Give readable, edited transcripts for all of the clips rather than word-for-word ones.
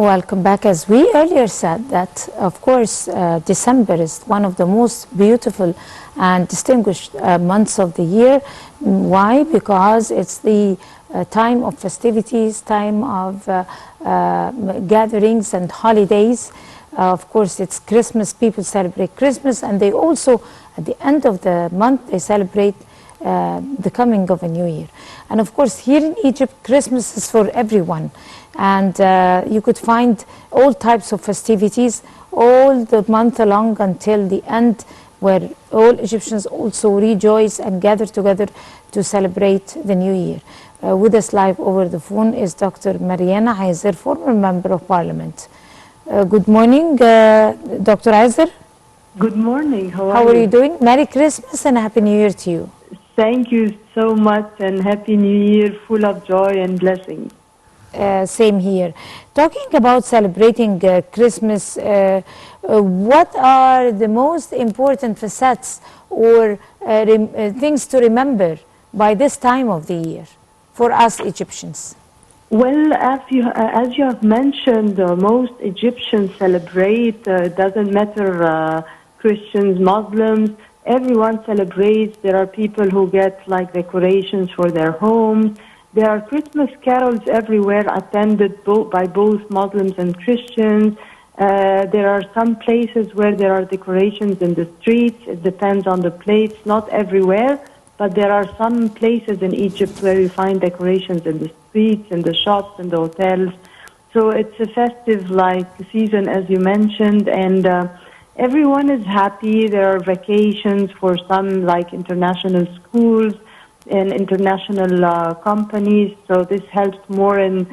Welcome back. As we earlier said that, of course, December is one of the most beautiful and distinguished months of the year. Why? Because it's the time of festivities, time of gatherings and holidays. Of course, it's Christmas. People celebrate Christmas, and they also, at the end of the month, they celebrate the coming of a new year. And of course, here in Egypt, Christmas is for everyone. And you could find all types of festivities all the month long until the end, where all Egyptians also rejoice and gather together to celebrate the new year. With us live over the phone is Dr. Marian Azer, former member of parliament. Good morning, Dr. Azer. Good morning. How are you doing? Merry Christmas and Happy New Year to you. Thank you so much, and Happy New Year, full of joy and blessings. Same here. Talking about celebrating Christmas, what are the most important facets or things to remember by this time of the year for us Egyptians? Well, as you have mentioned, most Egyptians celebrate. It doesn't matter Christians, Muslims. Everyone celebrates. There are people who get like decorations for their homes. There are Christmas carols everywhere attended by both Muslims and Christians. There are some places where there are decorations in the streets. It depends on the place, not everywhere, but there are some places in Egypt where you find decorations in the streets, in the shops, in the hotels. So it's a festive like season, as you mentioned, and everyone is happy. There are vacations for some like international schools and international companies, so this helps more in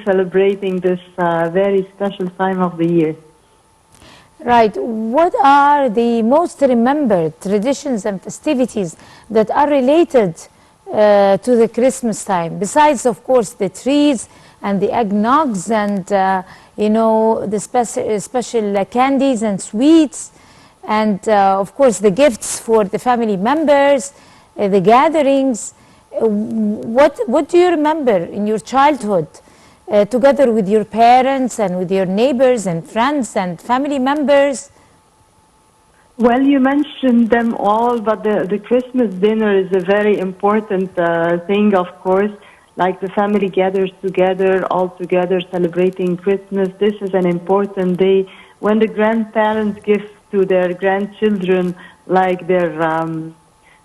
celebrating this very special time of the year. Right. What are the most remembered traditions and festivities that are related to the Christmas time, besides, of course, the trees and the eggnogs and, you know, the special candies and sweets and, of course, the gifts for the family members, the gatherings? What do you remember in your childhood together with your parents and with your neighbors and friends and family members? Well, you mentioned them all, but the Christmas dinner is a very important thing, of course. Like the family gathers together, all together celebrating Christmas. This is an important day when the grandparents give to their grandchildren like their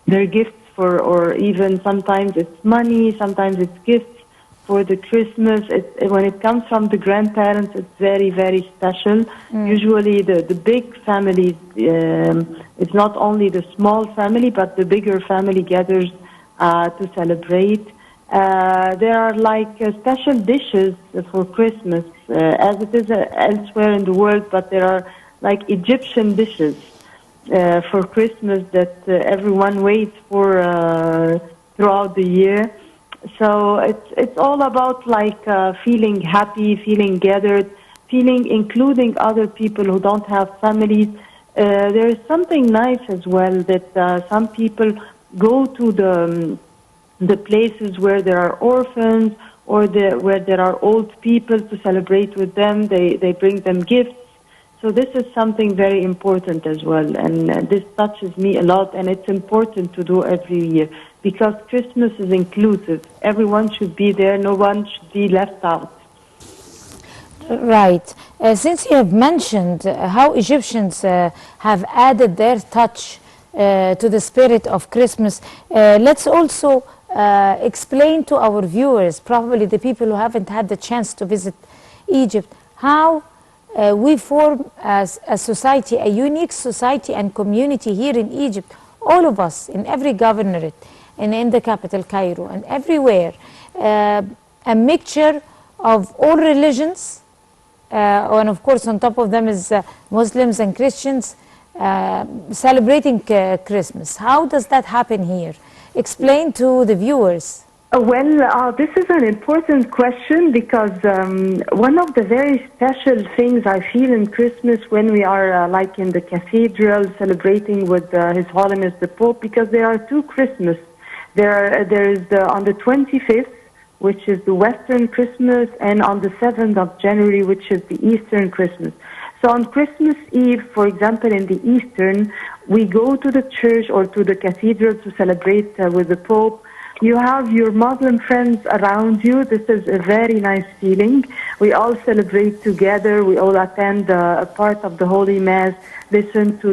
gifts or even sometimes it's money, sometimes it's gifts for the Christmas. When it comes from the grandparents, it's very, very special. Usually the big families, it's not only the small family, but the bigger family gathers to celebrate. There are like special dishes for Christmas, as it is elsewhere in the world, but there are like Egyptian dishes for Christmas that everyone waits for throughout the year. So it's all about like feeling happy, feeling gathered, feeling including other people who don't have families. There is something nice as well that some people go to the places where there are orphans or where there are old people to celebrate with them. They bring them gifts. So this is something very important as well, and this touches me a lot, and it's important to do every year because Christmas is inclusive. Everyone should be there. No one should be left out. Right. Since you have mentioned how Egyptians have added their touch to the spirit of Christmas, let's also explain to our viewers, probably the people who haven't had the chance to visit Egypt, how we form as a society, a unique society and community here in Egypt, all of us, in every governorate, and in the capital, Cairo, and everywhere, a mixture of all religions, and of course on top of them is Muslims and Christians, celebrating Christmas. How does that happen here? Explain to the viewers. Well, this is an important question because one of the very special things I feel in Christmas when we are like in the cathedral celebrating with His Holiness the Pope, because there are two Christmas. There is on the 25th which is the Western Christmas, and on the 7th of January, which is the Eastern Christmas. So on Christmas Eve, for example, in the Eastern, we go to the church or to the cathedral to celebrate with the Pope. You have your Muslim friends around you. This is a very nice feeling. We all celebrate together. We all attend a part of the Holy Mass, listen to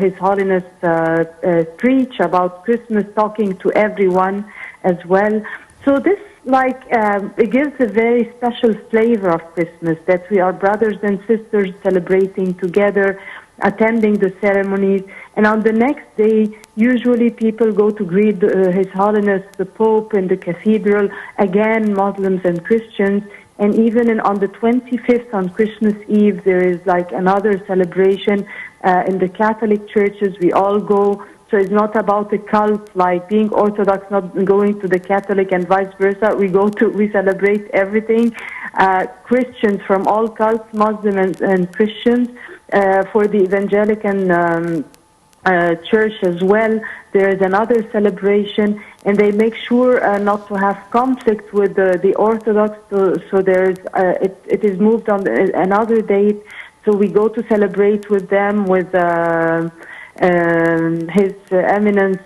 His Holiness preach about Christmas, talking to everyone as well. So this it gives a very special flavor of Christmas, that we are brothers and sisters celebrating together, attending the ceremonies. And on the next day, usually people go to greet His Holiness, the Pope, in the cathedral, again, Muslims and Christians. And even on the 25th, on Christmas Eve, there is another celebration in the Catholic churches. We all go. So it's not about a cult, like being Orthodox, not going to the Catholic and vice versa. We celebrate everything. Christians from all cults, Muslim and Christians. For the Evangelical church as well, there is another celebration, and they make sure not to have conflict with the Orthodox. So there's it is moved on another date. So we go to celebrate with them with. His Eminence,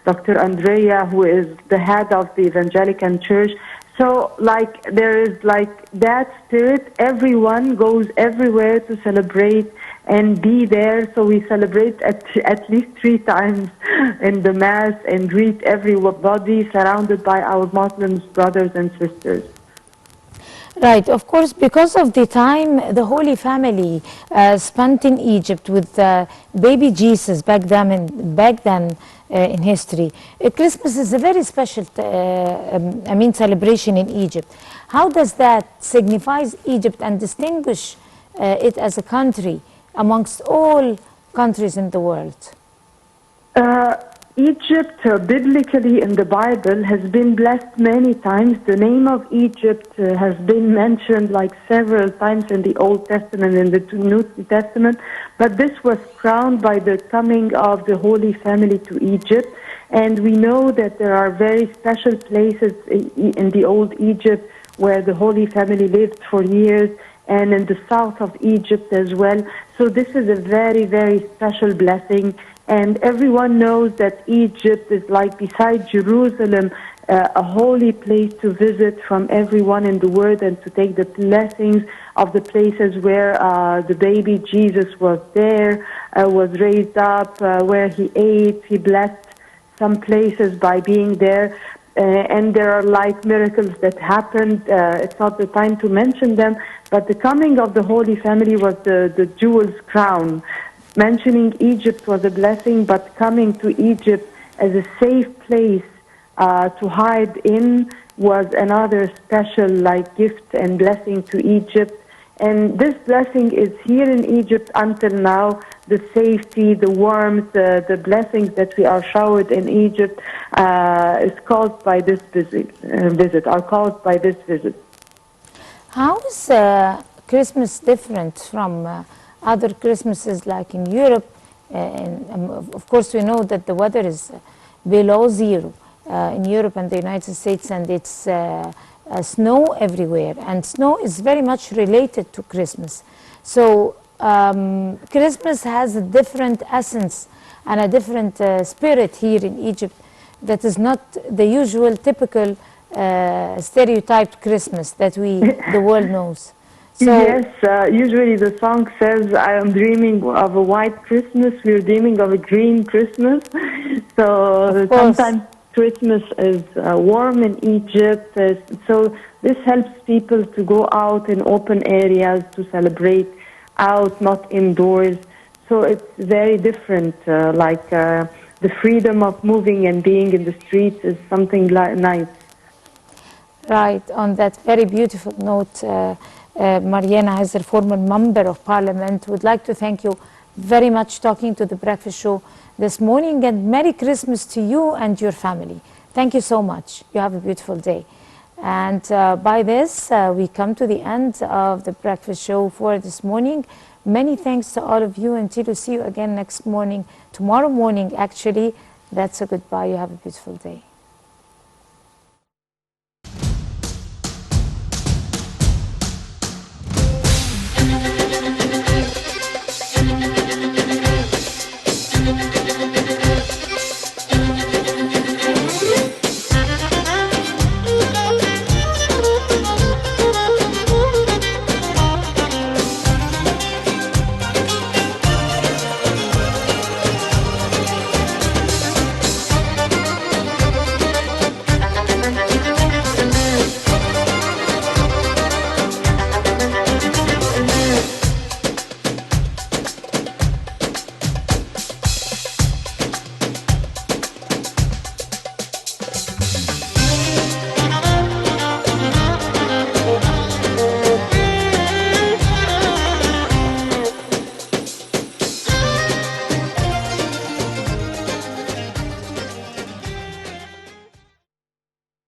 Dr. Andrea, who is the head of the Evangelical Church. So, there is that spirit. Everyone goes everywhere to celebrate and be there. So we celebrate at least 3 times in the Mass and greet everybody, surrounded by our Muslim brothers and sisters. Right, of course, because of the time the Holy Family spent in Egypt with baby Jesus back then in history. Christmas is a very special, celebration in Egypt. How does that signifies Egypt and distinguish it as a country amongst all countries in the world? Egypt, biblically in the Bible, has been blessed many times. The name of Egypt has been mentioned several times in the Old Testament and the New Testament, but this was crowned by the coming of the Holy Family to Egypt. And we know that there are very special places in the Old Egypt where the Holy Family lived for years, and in the south of Egypt as well. So this is a very, very special blessing. And everyone knows that Egypt is beside Jerusalem, a holy place to visit from everyone in the world, and to take the blessings of the places where the baby Jesus was there, was raised up, where he ate. He blessed some places by being there. And there are miracles that happened. It's not the time to mention them, but the coming of the Holy Family was the jewel's crown. Mentioning Egypt was a blessing, but coming to Egypt as a safe place to hide in was another special gift and blessing to Egypt. And this blessing is here in Egypt until now. The safety, the warmth, the blessings that we are showered in Egypt is caused by this visit. Are caused by this visit. How is Christmas different from other Christmases like in Europe? Of course, we know that the weather is below zero in Europe and the United States, and it's snow everywhere, and snow is very much related to Christmas. So Christmas has a different essence and a different spirit here in Egypt that is not the usual typical stereotyped Christmas that the world knows. So, yes, usually the song says, I am dreaming of a white Christmas, we're dreaming of a green Christmas. So sometimes Christmas is warm in Egypt, so this helps people to go out in open areas to celebrate out, not indoors. So it's very different, the freedom of moving and being in the streets is something nice. Right, on that very beautiful note, Marian Azer, former member of Parliament, would like to thank you very much talking to the Breakfast Show this morning, and Merry Christmas to you and your family. Thank you so much. You have a beautiful day. And by this, we come to the end of the Breakfast Show for this morning. Many thanks to all of you. Until we see you again next morning, tomorrow morning actually. That's a goodbye. You have a beautiful day.